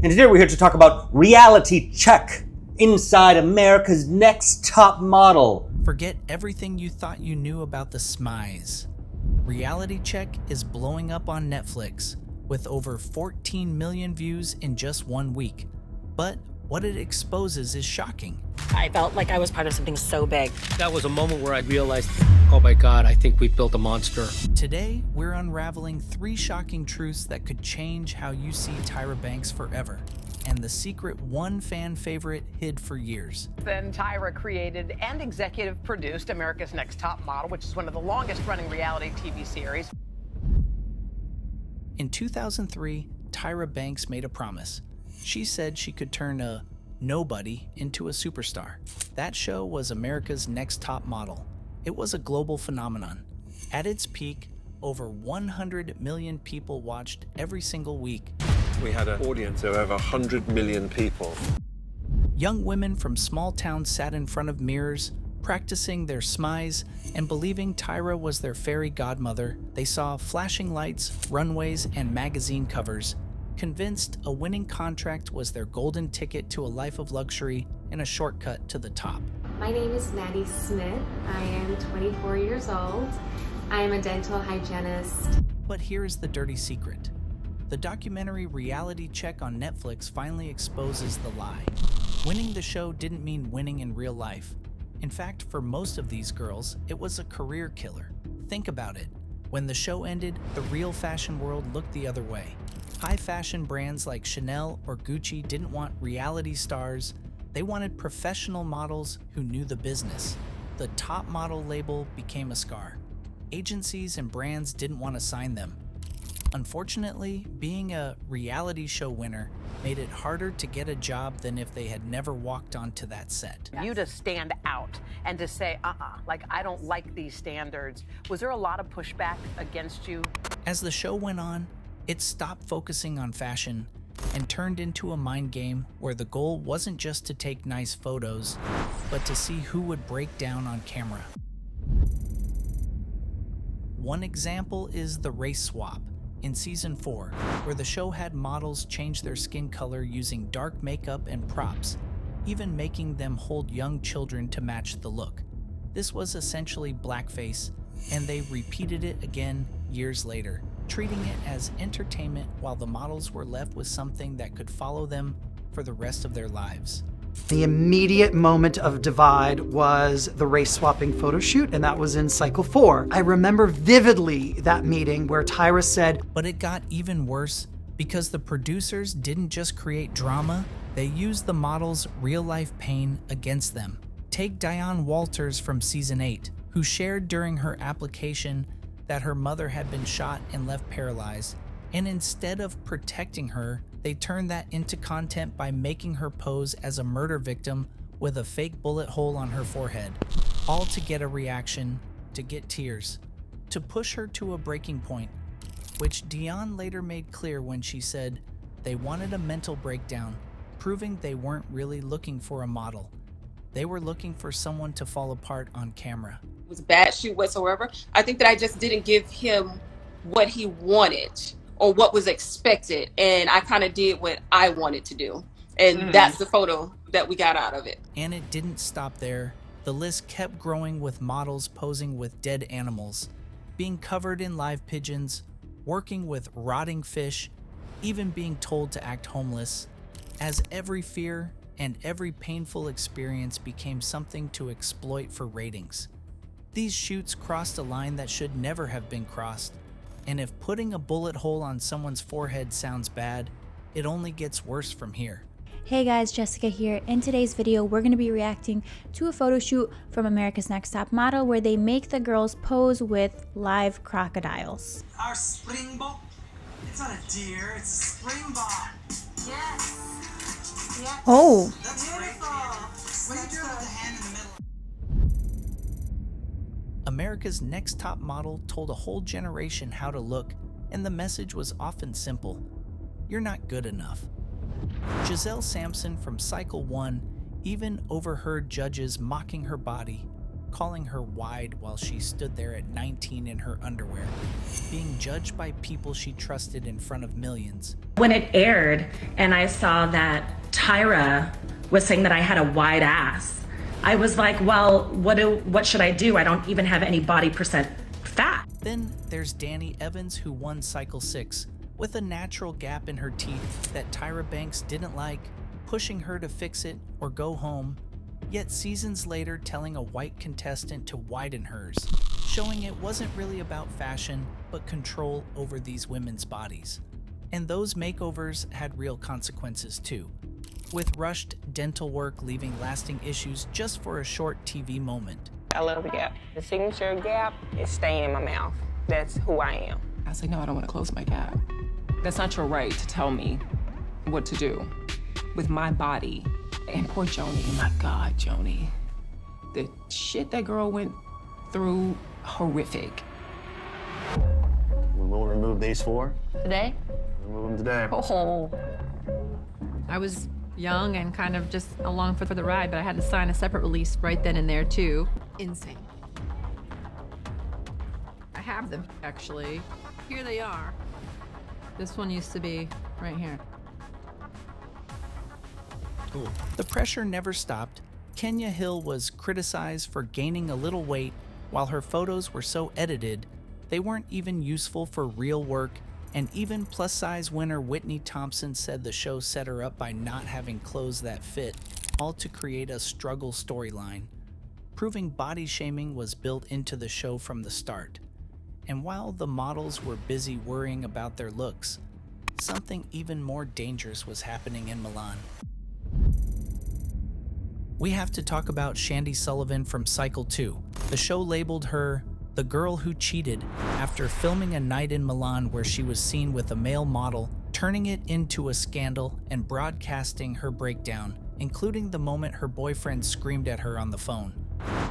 And today we're here to talk about Reality Check, inside America's Next Top Model. Forget everything you thought you knew about the smize. Reality Check is blowing up on Netflix with over 14 million views in just 1 week. But what it exposes is shocking. I felt like I was part of something so big. That was a moment where I realized, oh my God, I think we've built a monster. Today, we're unraveling 3 shocking truths that could change how you see Tyra Banks forever, and the secret one fan favorite hid for years. Then Tyra created and executive produced America's Next Top Model, which is one of the longest running reality TV series. In 2003, Tyra Banks made a promise. She said she could turn a nobody into a superstar. That show was America's Next Top Model. It was a global phenomenon. At its peak, over 100 million people watched every single week. We had an audience of over 100 million people. Young women from small towns sat in front of mirrors, practicing their smize and believing Tyra was their fairy godmother. They saw flashing lights, runways, and magazine covers, convinced a winning contract was their golden ticket to a life of luxury and a shortcut to the top. My name is Maddie Smith. I am 24 years old. I am a dental hygienist. But here's the dirty secret. The documentary Reality Check on Netflix finally exposes the lie. Winning the show didn't mean winning in real life. In fact, for most of these girls, it was a career killer. Think about it. When the show ended, the real fashion world looked the other way. High fashion brands like Chanel or Gucci didn't want reality stars. They wanted professional models who knew the business. The top model label became a scar. Agencies and brands didn't want to sign them. Unfortunately, being a reality show winner made it harder to get a job than if they had never walked onto that set. You to stand out and to say, like, I don't like these standards. Was there a lot of pushback against you? As the show went on, it stopped focusing on fashion and turned into a mind game where the goal wasn't just to take nice photos, but to see who would break down on camera. One example is the race swap in season 4, where the show had models change their skin color using dark makeup and props, even making them hold young children to match the look. This was essentially blackface, and they repeated it again years later, treating it as entertainment while the models were left with something that could follow them for the rest of their lives. The immediate moment of divide was the race swapping photo shoot, and that was in cycle 4. I remember vividly that meeting where Tyra said, But it got even worse because the producers didn't just create drama, they used the models' real-life pain against them. Take Diane Walters from season 8, who shared during her application that her mother had been shot and left paralyzed, and instead of protecting her, they turned that into content by making her pose as a murder victim with a fake bullet hole on her forehead, all to get a reaction, to get tears, to push her to a breaking point, which Dion later made clear when she said they wanted a mental breakdown, proving they weren't really looking for a model. They were looking for someone to fall apart on camera. It was a bad shoot whatsoever. I think that I just didn't give him what he wanted or what was expected, and I kind of did what I wanted to do. And that's the photo that we got out of it. And it didn't stop there. The list kept growing with models posing with dead animals, being covered in live pigeons, working with rotting fish, even being told to act homeless, as every fear and every painful experience became something to exploit for ratings. These shoots crossed a line that should never have been crossed, and if putting a bullet hole on someone's forehead sounds bad, it only gets worse from here. Hey guys, Jessica here. In today's video, we're going to be reacting to a photo shoot from America's Next Top Model where they make the girls pose with live crocodiles. Our springbok, it's not a deer, it's a springbok. Yes. Yes. Oh. That's beautiful. What are you doing with the hand in the middle? America's Next Top Model told a whole generation how to look, and the message was often simple. You're not good enough. Giselle Sampson from Cycle 1 even overheard judges mocking her body, calling her wide while she stood there at 19 in her underwear, being judged by people she trusted in front of millions. When it aired and I saw that Tyra was saying that I had a wide ass, I was like, well, what should I do? I don't even have any body percent fat. Then there's Danny Evans, who won Cycle 6 with a natural gap in her teeth that Tyra Banks didn't like, pushing her to fix it or go home, yet seasons later telling a white contestant to widen hers, showing it wasn't really about fashion, but control over these women's bodies. And those makeovers had real consequences too, with rushed dental work leaving lasting issues just for a short TV moment. I love the gap. The signature gap is staying in my mouth. That's who I am. I was like, no, I don't want to close my gap. That's not your right to tell me what to do with my body. And poor Joni, my God, Joni. The shit that girl went through, horrific. We will remove these 4. Today? Remove them today. Oh. I was young and kind of just along for the ride, but I had to sign a separate release right then and there too. Insane. I have them, actually. Here they are. This one used to be right here. The pressure never stopped. Kenya Hill was criticized for gaining a little weight, while her photos were so edited, they weren't even useful for real work, and even plus-size winner Whitney Thompson said the show set her up by not having clothes that fit, all to create a struggle storyline, proving body shaming was built into the show from the start. And while the models were busy worrying about their looks, something even more dangerous was happening in Milan. We have to talk about Shandy Sullivan from Cycle 2. The show labeled her the girl who cheated after filming a night in Milan where she was seen with a male model, turning it into a scandal and broadcasting her breakdown, including the moment her boyfriend screamed at her on the phone.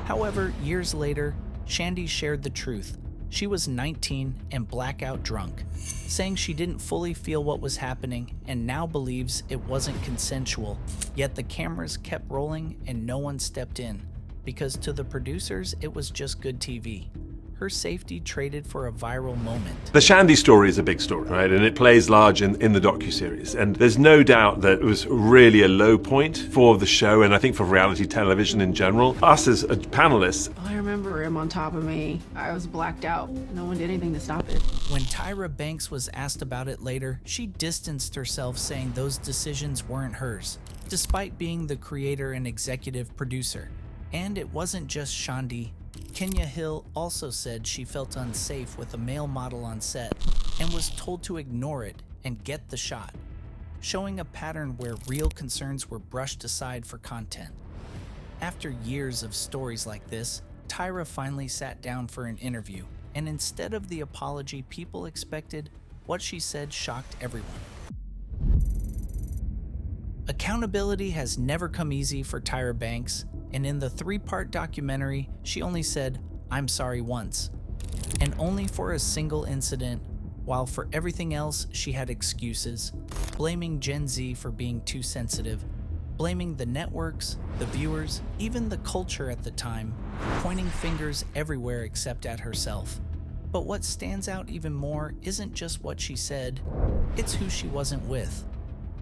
However, years later, Shandy shared the truth. She was 19 and blackout drunk, saying she didn't fully feel what was happening and now believes it wasn't consensual, yet the cameras kept rolling and no one stepped in, because to the producers it was just good TV. Her safety traded for a viral moment. The Shandy story is a big story, right? And it plays large in the docuseries. And there's no doubt that it was really a low point for the show, and I think for reality television in general. Us as panelists. I remember him on top of me. I was blacked out. No one did anything to stop it. When Tyra Banks was asked about it later, she distanced herself, saying those decisions weren't hers, despite being the creator and executive producer. And it wasn't just Shandy. Kenya Hill also said she felt unsafe with a male model on set and was told to ignore it and get the shot, showing a pattern where real concerns were brushed aside for content. After years of stories like this, Tyra finally sat down for an interview, and instead of the apology people expected, what she said shocked everyone. Accountability has never come easy for Tyra Banks, and in the 3-part documentary, she only said, "I'm sorry" once, and only for a single incident, while for everything else she had excuses, blaming Gen Z for being too sensitive, blaming the networks, the viewers, even the culture at the time, pointing fingers everywhere except at herself. But what stands out even more isn't just what she said, it's who she wasn't with.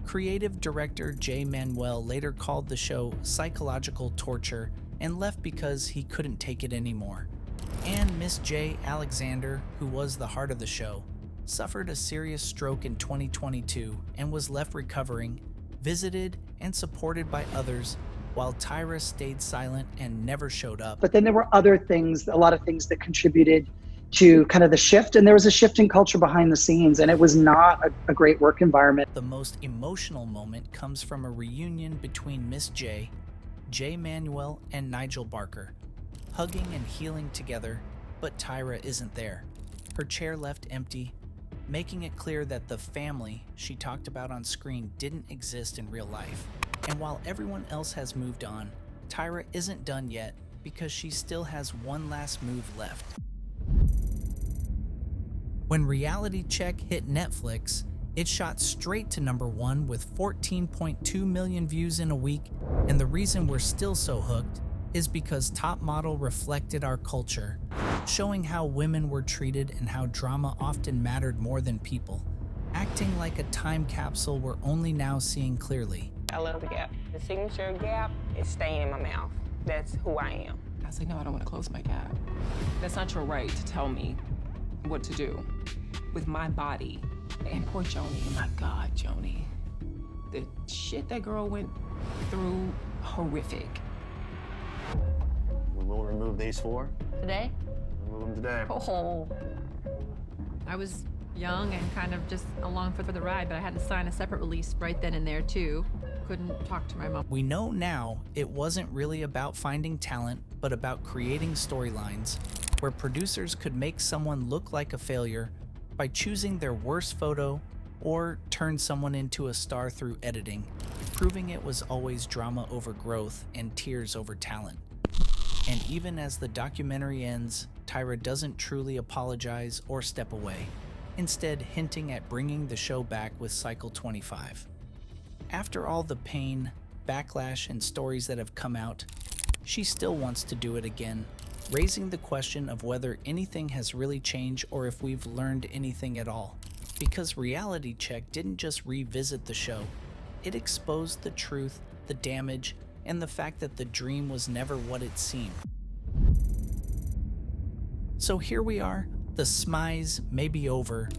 Creative director Jay Manuel later called the show psychological torture and left because he couldn't take it anymore. And Miss J. Alexander, who was the heart of the show, suffered a serious stroke in 2022 and was left recovering, visited and supported by others, while Tyra stayed silent and never showed up. But then there were other things, a lot of things that contributed to kind of the shift, and there was a shift in culture behind the scenes, and it was not a great work environment. The most emotional moment comes from a reunion between Miss J, Jay Manuel, and Nigel Barker, hugging and healing together, but Tyra isn't there. Her chair left empty, making it clear that the family she talked about on screen didn't exist in real life. And while everyone else has moved on, Tyra isn't done yet because she still has one last move left. When Reality Check hit Netflix, it shot straight to #1 with 14.2 million views in a week, and the reason we're still so hooked, is because Top Model reflected our culture, showing how women were treated and how drama often mattered more than people, acting like a time capsule we're only now seeing clearly. I love the gap. The signature gap is staying in my mouth. That's who I am. I was like, no, I don't want to close my gap. That's not your right to tell me what to do with my body. And poor Joni, my God, Joni. The shit that girl went through, horrific. We will remove these 4. Today? Remove them today. Oh. I was young and kind of just along for the ride, but I had to sign a separate release right then and there too. Couldn't talk to my mom. We know now it wasn't really about finding talent, but about creating storylines where producers could make someone look like a failure by choosing their worst photo or turn someone into a star through editing, proving it was always drama over growth and tears over talent. And even as the documentary ends, Tyra doesn't truly apologize or step away, instead hinting at bringing the show back with Cycle 25. After all the pain, backlash, and stories that have come out, she still wants to do it again, raising the question of whether anything has really changed or if we've learned anything at all. Because Reality Check didn't just revisit the show, it exposed the truth, the damage, and the fact that the dream was never what it seemed. So here we are, the smize may be over,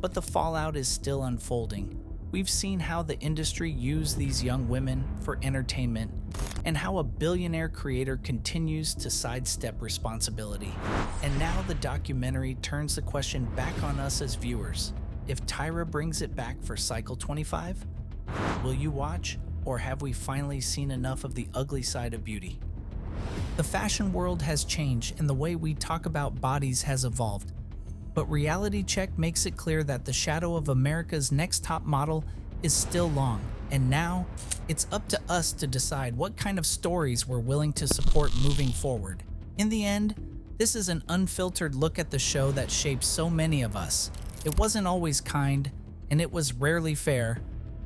but the fallout is still unfolding. We've seen how the industry used these young women for entertainment, and how a billionaire creator continues to sidestep responsibility. And now the documentary turns the question back on us as viewers. If Tyra brings it back for Cycle 25, will you watch, or have we finally seen enough of the ugly side of beauty? The fashion world has changed and the way we talk about bodies has evolved. But Reality Check makes it clear that the shadow of America's Next Top Model is still long, and now it's up to us to decide what kind of stories we're willing to support moving forward. In the end, this is an unfiltered look at the show that shaped so many of us. It wasn't always kind, and it was rarely fair,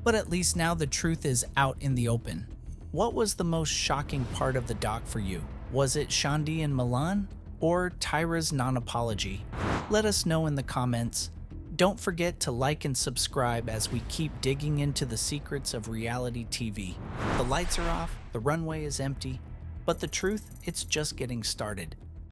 but at least now the truth is out in the open. What was the most shocking part of the doc for you? Was it Shandi and Milan, or Tyra's non-apology? Let us know in the comments. Don't forget to like and subscribe as we keep digging into the secrets of reality TV. The lights are off, the runway is empty, but the truth, it's just getting started.